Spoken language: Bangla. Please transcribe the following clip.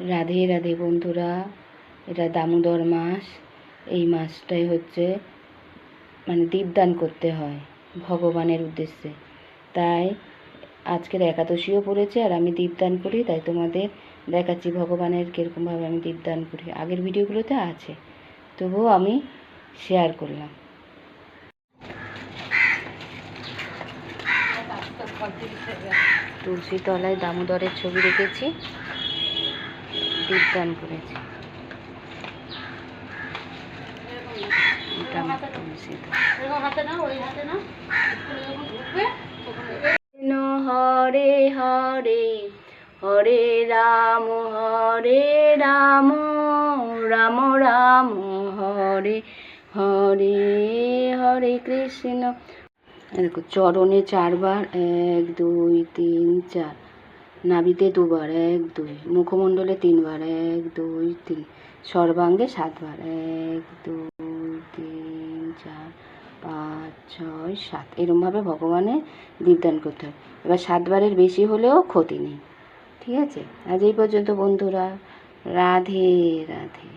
রাধে রাধে বন্ধুরা, এটা দামোদর মাস। এই মাসটাই হচ্ছে দীপদান করতে হয় ভগবানের উদ্দেশ্যে। তাই আজকের একাদশীও পড়েছে আর আমি দীপদান করি, তাই তোমাদের দেখাচ্ছি ভগবানের কীরকমভাবে আমি দীপদান করি। আগের ভিডিওগুলোতে আছে, তবুও আমি শেয়ার করলাম। তুলসী তলায় দামোদরের ছবি রেখেছি, দীপদান করেছি। হরে হরে হরে রাম রাম রাম হরে হরে, হরে কৃষ্ণ। দেখো, চরণে 4 বার, 1 2 3 4, নাভিতে 2 বার, 1 2, মুখমণ্ডলে 3 বার, 1 2 3, সর্বাঙ্গে 7 বার, 1 2 3 4 5 6 7, এরমভাবে ভগবানের দীপদান করতে হয়। এবার 7 বারের বেশি হলেও ক্ষতি নেই, ঠিক আছে? আজ এই পর্যন্ত বন্ধুরা, রাধে রাধে।